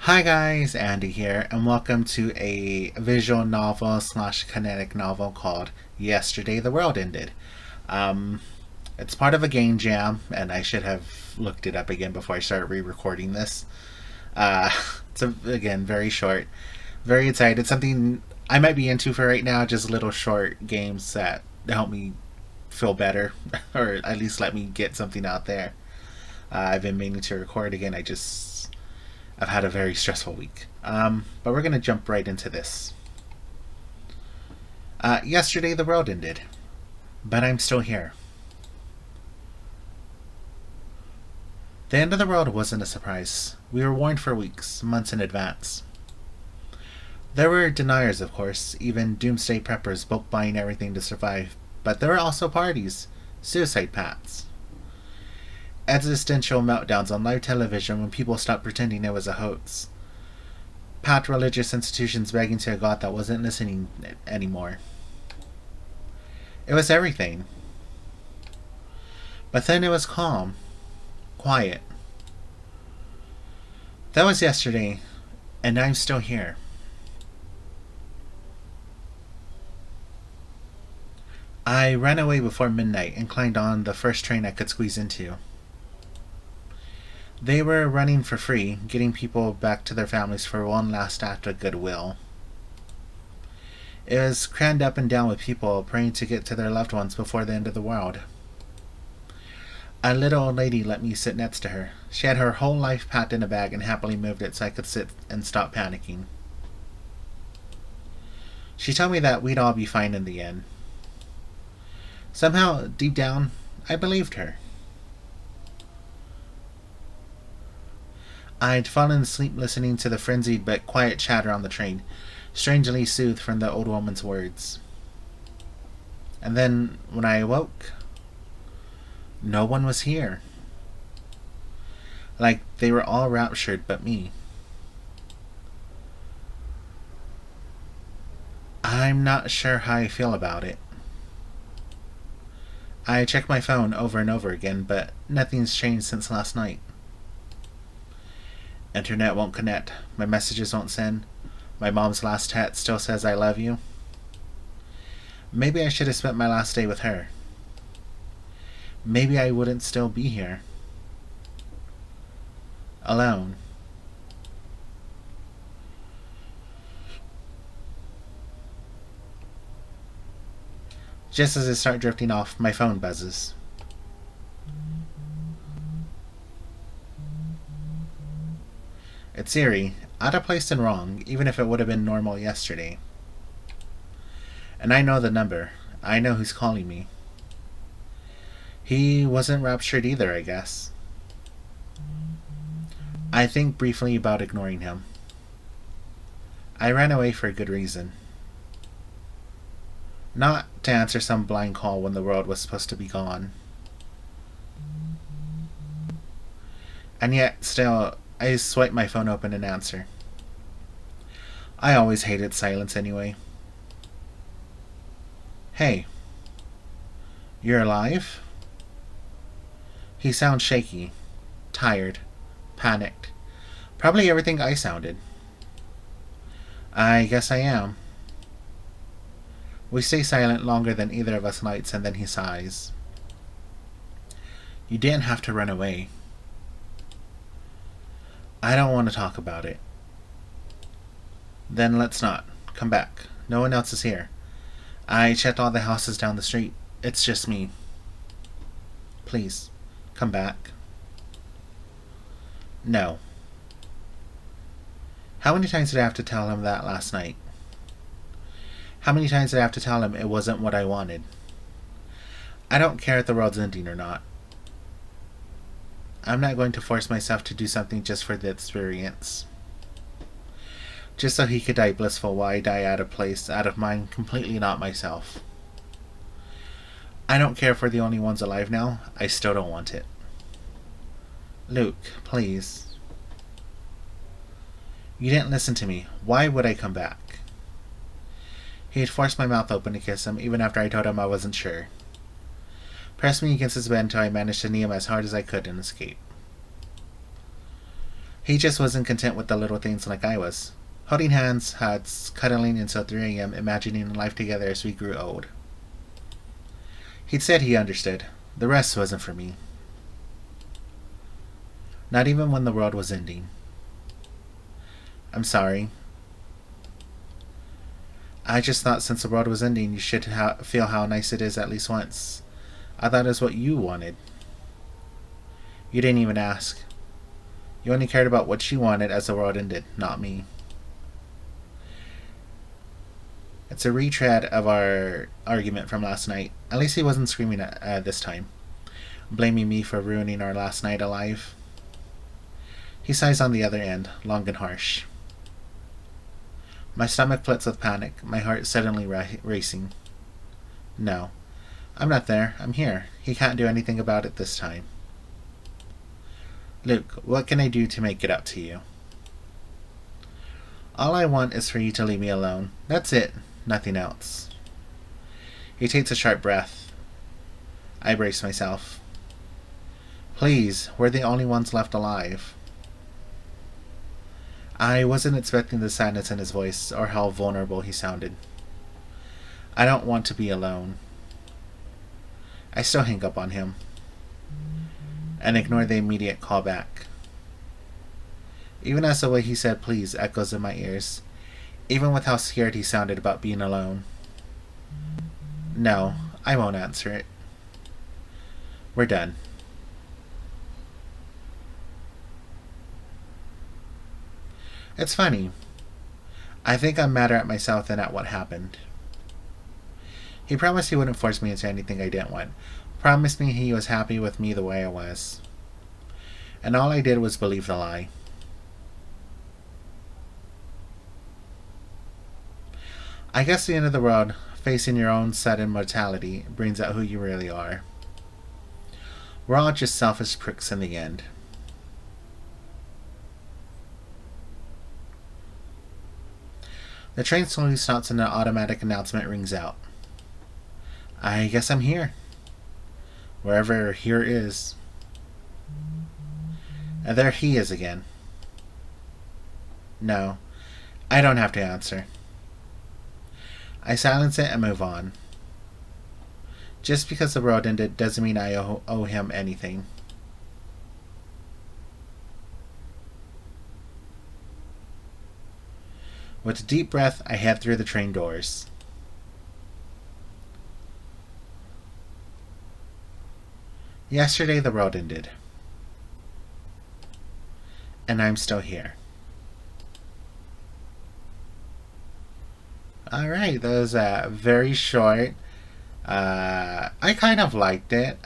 Hi guys, Andy here, and welcome to a visual novel slash kinetic novel called Yesterday the World Ended. Um, it's part of a game jam, and I should have looked it up again before I started re-recording this. Uh, again, very short, very excited. Something I might be into for right now, just little short games that help me feel better, or at least let me get something out there. I've been meaning to record again. I've had a very stressful week. But we're going to jump right into this. Yesterday the world ended, but I'm still here. The end of the world wasn't a surprise. We were warned for weeks, months in advance. There were deniers, of course, even doomsday preppers bulk buying everything to survive, but there were also parties, suicide pacts, existential meltdowns on live television when people stopped pretending it was a hoax, packed religious institutions begging to a god that wasn't listening anymore. It was everything. But then it was calm, quiet. That was yesterday, and I'm still here. I ran away before midnight and climbed on the first train I could squeeze into. They were running for free, getting people back to their families for one last act of goodwill. It was crammed up and down with people praying to get to their loved ones before the end of the world. A little old lady let me sit next to her. She had her whole life packed in a bag and happily moved it so I could sit and stop panicking. She told me that we'd all be fine in the end. Somehow, deep down, I believed her. I'd fallen asleep listening to the frenzied but quiet chatter on the train, strangely soothed from the old woman's words. And then, when I awoke, no one was here. Like they were all raptured but me. I'm not sure how I feel about it. I checked my phone over and over again, but nothing's changed since last night. Internet won't connect. My messages won't send. My mom's last text still says I love you. Maybe I should have spent my last day with her. Maybe I wouldn't still be here. Alone. Just as I start drifting off, my phone buzzes. It's eerie, out of place and wrong, even if it would have been normal yesterday. And I know the number. I know who's calling me. He wasn't raptured either, I guess. I think briefly about ignoring him. I ran away for a good reason. Not to answer some blind call when the world was supposed to be gone. And yet, still, I swipe my phone open and answer. I always hated silence anyway. Hey, you're alive? He sounds shaky, tired, panicked. Probably everything I sounded. I guess I am. We stay silent longer than either of us likes, and then he sighs. You didn't have to run away. I don't want to talk about it. Then let's not. Come back. No one else is here. I checked all the houses down the street. It's just me. Please, come back. No. How many times did I have to tell him that last night? How many times did I have to tell him it wasn't what I wanted? I don't care if the world's ending or not. I'm not going to force myself to do something just for the experience. Just so he could die blissful while I die out of place, out of mind, completely not myself. I don't care if we're the only ones alive now. I still don't want it. Luke, please. You didn't listen to me. Why would I come back? He had forced my mouth open to kiss him, even after I told him I wasn't sure. Pressed me against his bed until I managed to knee him as hard as I could and escape. He just wasn't content with the little things like I was. Holding hands, hugs, cuddling until 3 a.m., imagining life together as we grew old. He'd said he understood. The rest wasn't for me. Not even when the world was ending. I'm sorry. I just thought since the world was ending, you should feel how nice it is at least once. I thought it was what you wanted. You didn't even ask. You only cared about what you wanted as the world ended, not me. It's a retread of our argument from last night. At least he wasn't screaming this time, blaming me for ruining our last night alive. He sighs on the other end, long and harsh. My stomach flits with panic, my heart suddenly racing. No, I'm not there. I'm here. He can't do anything about it this time. Luke, what can I do to make it up to you? All I want is for you to leave me alone. That's it. Nothing else. He takes a sharp breath. I brace myself. Please, we're the only ones left alive. I wasn't expecting the sadness in his voice or how vulnerable he sounded. I don't want to be alone. I still hang up on him and ignore the immediate call back. Even as the way he said please echoes in my ears, even with how scared he sounded about being alone. No, I won't answer it. We're done. It's funny. I think I'm madder at myself than at what happened. He promised he wouldn't force me into anything I didn't want. Promised me he was happy with me the way I was. And all I did was believe the lie. I guess the end of the world, facing your own sudden mortality, brings out who you really are. We're all just selfish pricks in the end. The train slowly stops and an automatic announcement rings out. I guess I'm here. Wherever here is. And there he is again. No, I don't have to answer. I silence it and move on. Just because the world ended doesn't mean I owe him anything. With a deep breath, I head through the train doors. Yesterday the world ended. And I'm still here. Alright, that was very short. I kind of liked it.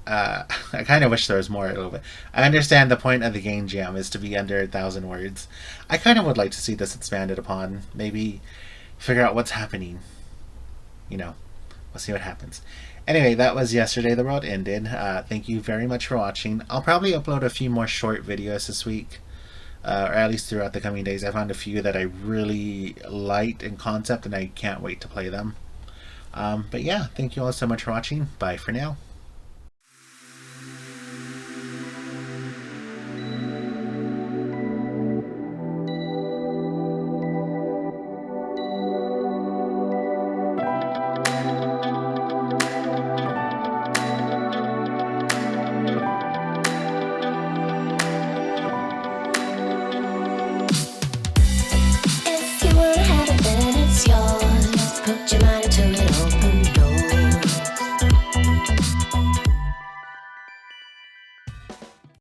I kind of wish there was more a little bit. I understand the point of the game jam is to be under 1,000 words. I kind of would like to see this expanded upon. Maybe figure out what's happening. You know, we'll see what happens. Anyway, that was Yesterday the World Ended. Thank you very much for watching. I'll probably upload a few more short videos this week. Or at least throughout the coming days. I found a few that I really liked in concept and I can't wait to play them. But yeah, thank you all so much for watching. Bye for now.